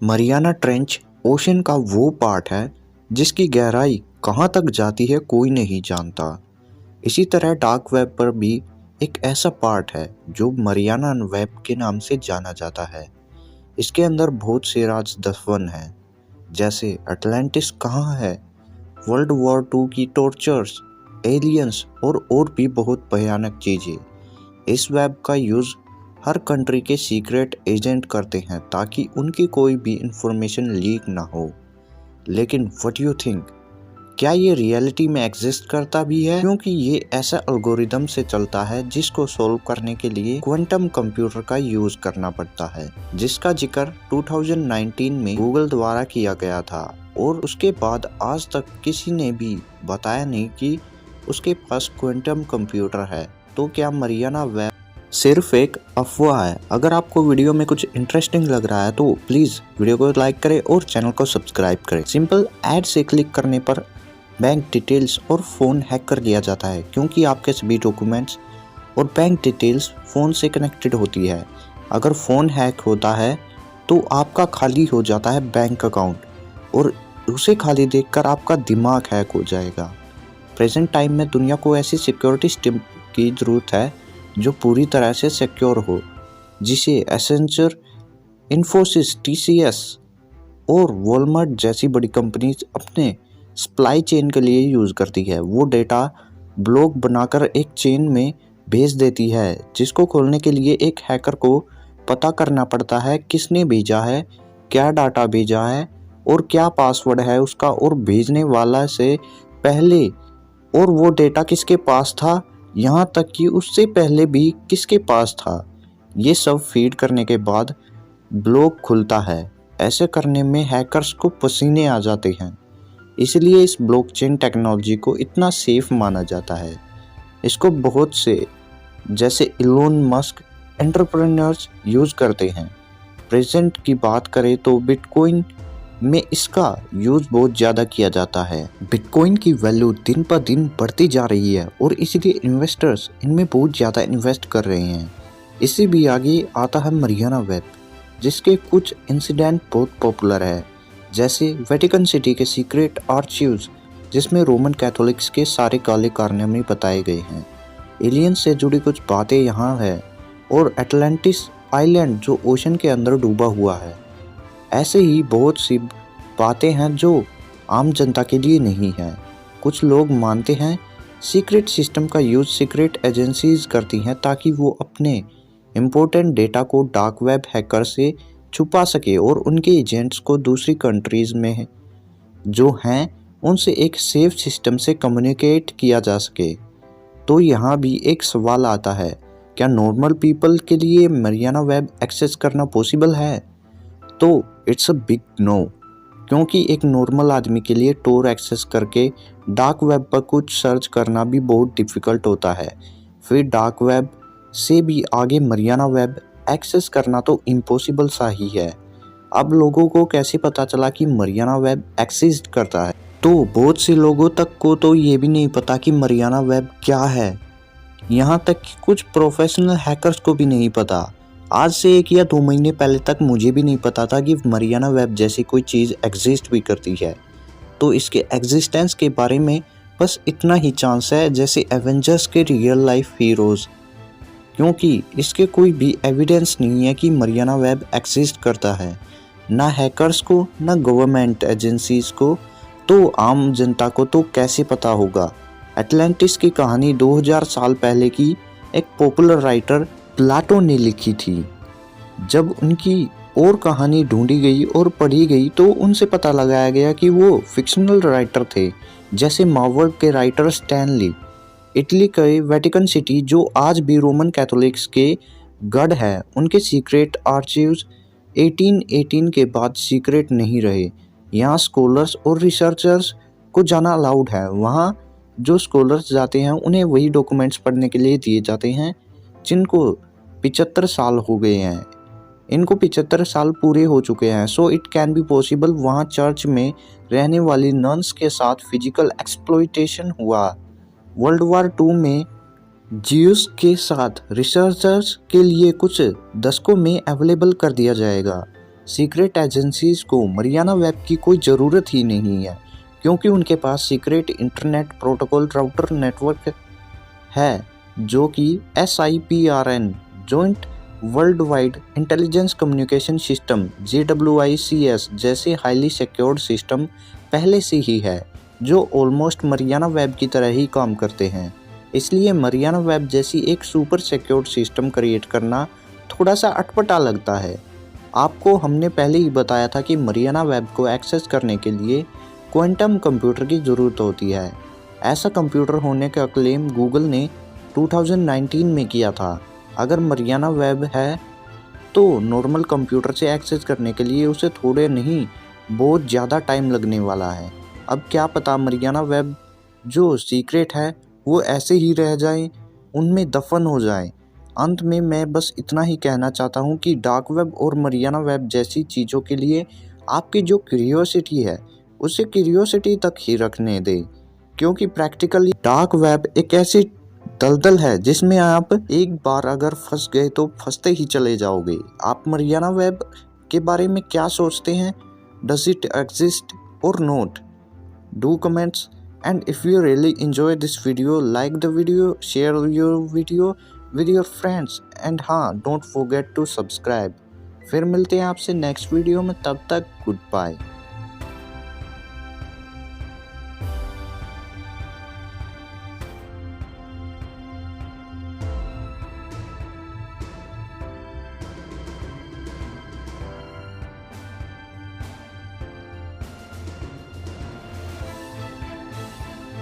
Mariana trench ocean का वो part है जिसकी गहराई कहाँ तक जाती है कोई नहीं जानता। इसी तरह डार्क वेब पर भी एक ऐसा पार्ट है जो मरियाना वेब के नाम से जाना जाता है। इसके अंदर बहुत से राज दफन हैं, जैसे अटलांटिस कहाँ है, वर्ल्ड वॉर 2 की टॉर्चर्स, एलियंस और भी बहुत भयानक चीज़ें। इस वेब का यूज़ हर कंट्री के सीक्रेट एजेंट करते हैं ताकि उनकी कोई भी इंफॉर्मेशन लीक ना हो। लेकिन व्हाट यू थिंक, क्या ये रियलिटी में एग्जिस्ट करता भी है? क्योंकि ये ऐसा एल्गोरिदम से चलता है जिसको सोल्व करने के लिए क्वांटम कंप्यूटर का यूज करना पड़ता है, जिसका जिक्र 2019 में गूगल द्वारा किया गया था और उसके बाद आज तक किसी ने भी बताया नहीं कि उसके पास क्वांटम कंप्यूटर है। तो क्या मरियाना वेब सिर्फ एक अफवाह है? अगर आपको वीडियो में कुछ इंटरेस्टिंग लग रहा है तो प्लीज़ वीडियो को लाइक करें और चैनल को सब्सक्राइब करें। सिंपल ऐड से क्लिक करने पर बैंक डिटेल्स और फ़ोन हैक कर लिया जाता है, क्योंकि आपके सभी डॉक्यूमेंट्स और बैंक डिटेल्स फ़ोन से कनेक्टेड होती है। अगर फ़ोन हैक होता है तो आपका खाली हो जाता है बैंक अकाउंट, और उसे खाली देखकर आपका दिमाग हैक हो जाएगा। प्रेजेंट टाइम में दुनिया को ऐसी सिक्योरिटी सिस्टम की ज़रूरत है जो पूरी तरह से सिक्योर हो, जिसे एसेंचर, इन्फोसिस, टीसीएस और वॉलमार्ट जैसी बड़ी कंपनीज अपने सप्लाई चेन के लिए यूज़ करती है। वो डेटा ब्लॉक बनाकर एक चेन में भेज देती है, जिसको खोलने के लिए एक हैकर को पता करना पड़ता है किसने भेजा है, क्या डाटा भेजा है और क्या पासवर्ड है उसका, और भेजने वाला से पहले और वो डेटा किसके पास था, यहाँ तक कि उससे पहले भी किसके पास था। ये सब फीड करने के बाद ब्लॉक खुलता है। ऐसे करने में हैकर्स को पसीने आ जाते हैं, इसलिए इस ब्लॉकचेन टेक्नोलॉजी को इतना सेफ माना जाता है। इसको बहुत से जैसे इलोन मस्क एंटरप्रेन्योर्स यूज़ करते हैं। प्रेजेंट की बात करें तो बिटकॉइन में इसका यूज़ बहुत ज़्यादा किया जाता है। बिटकॉइन की वैल्यू दिन पर दिन बढ़ती जा रही है और इसीलिए इन्वेस्टर्स इनमें बहुत ज़्यादा इन्वेस्ट कर रहे हैं। इससे भी आगे आता है मरियाना वेब, जिसके कुछ इंसिडेंट बहुत पॉपुलर है, जैसे वेटिकन सिटी के सीक्रेट आर्चीव्स, जिसमें रोमन कैथोलिक्स के सारे काले कारनामे बताए गए हैं। एलियंस से जुड़ी कुछ बातें यहाँ है, और एटलांटिस आइलैंड जो ओशन के अंदर डूबा हुआ है। ऐसे ही बहुत सी बातें हैं जो आम जनता के लिए नहीं हैं। कुछ लोग मानते हैं सीक्रेट सिस्टम का यूज़ सीक्रेट एजेंसीज करती हैं ताकि वो अपने इम्पोर्टेंट डेटा को डार्क वेब हैकर से छुपा सके और उनके एजेंट्स को दूसरी कंट्रीज़ में जो हैं उनसे एक सेफ सिस्टम से कम्युनिकेट किया जा सके। तो यहाँ भी एक सवाल आता है, क्या नॉर्मल पीपल के लिए मरियाना वेब एक्सेस करना पॉसिबल है? तो इट्स अ बिग नो, क्योंकि एक नॉर्मल आदमी के लिए टोर एक्सेस करके डार्क वेब पर कुछ सर्च करना भी बहुत डिफ़िकल्ट होता है। फिर डार्क वेब से भी आगे मरियाना वेब एक्सेस करना तो इम्पॉसिबल सा ही है। अब लोगों को कैसे पता चला कि मरियाना वेब एक्सिस्ट करता है? तो बहुत से लोगों तक को तो ये भी नहीं पता कि मरियाना वेब क्या है। यहाँ तक कि कुछ प्रोफेशनल हैकर्स को भी नहीं पता। आज से 1 या 2 महीने पहले तक मुझे भी नहीं पता था कि मरियाना वेब जैसी कोई चीज़ एग्जिस्ट भी करती है। तो इसके एग्जिस्टेंस के बारे में बस इतना ही चांस है जैसे एवेंजर्स के रियल लाइफ हीरोज़, क्योंकि इसके कोई भी एविडेंस नहीं है कि मरियाना वेब एग्जिस्ट करता है, ना हैकर्स को ना गवर्नमेंट एजेंसीज़ को। तो आम जनता को तो कैसे पता होगा? एटलांटिस की कहानी 2000 साल पहले की एक पॉपुलर राइटर प्लाटो ने लिखी थी। जब उनकी और कहानी ढूंढी गई और पढ़ी गई तो उनसे पता लगाया गया कि वो फिक्शनल राइटर थे, जैसे मार्वल के राइटर स्टैनली। इटली के वेटिकन सिटी, जो आज भी रोमन कैथोलिक्स के गढ़ है, उनके सीक्रेट आर्चीव्स 1818 के बाद सीक्रेट नहीं रहे। यहाँ स्कॉलर्स और रिसर्चर्स को जाना अलाउड है। वहाँ जो स्कॉलर्स जाते हैं उन्हें वही डॉक्यूमेंट्स पढ़ने के लिए दिए जाते हैं जिनको 75 साल हो गए हैं। इनको 75 साल पूरे हो चुके हैं। So it can be possible वहाँ चर्च में रहने वाली नन्स के साथ फिजिकल एक्सप्लॉइटेशन हुआ। वर्ल्ड वॉर 2 में ज्यूस के साथ रिसर्चर्स के लिए कुछ दशकों में अवेलेबल कर दिया जाएगा। सीक्रेट एजेंसीज को मरियाना वेब की कोई ज़रूरत ही नहीं है, क्योंकि उनके पास secret internet protocol router network है जो कि SIPRN joint world wide intelligence communication system JWICS जैसे हाईली सिक्योर्ड सिस्टम पहले से ही है, जो ऑलमोस्ट मरियाना वेब की तरह ही काम करते हैं। इसलिए मरियाना वेब जैसी एक सुपर सिक्योर्ड सिस्टम क्रिएट करना थोड़ा सा अटपटा लगता है। आपको हमने पहले ही बताया था कि मरियाना वेब को एक्सेस करने के लिए क्वांटम कंप्यूटर की ज़रूरत होती है। ऐसा कंप्यूटर होने का क्लेम गूगल ने 2019 में किया था। अगर मरियाना वेब है तो नॉर्मल कंप्यूटर से एक्सेस करने के लिए उसे थोड़े नहीं बहुत ज़्यादा टाइम लगने वाला है। अब क्या पता मरियाना वेब जो सीक्रेट है वो ऐसे ही रह जाए, उनमें दफन हो जाए। अंत में मैं बस इतना ही कहना चाहता हूँ कि डार्क वेब और मरियाना वेब जैसी चीज़ों के लिए आपकी जो क्यूरियोसिटी है उसे क्यूरियोसिटी तक ही रखने दें, क्योंकि प्रैक्टिकली डार्क वेब एक ऐसी दलदल है जिसमें आप एक बार अगर फंस गए तो फंसते ही चले जाओगे। आप मरियाना वेब के बारे में क्या सोचते हैं? डज इट एग्जिस्ट और not? Do comments, and if you really enjoy this video, like the video, share your video with your friends, and हाँ, don't forget to subscribe। फिर मिलते हैं आपसे नेक्स्ट वीडियो में, तब तक गुड बाय।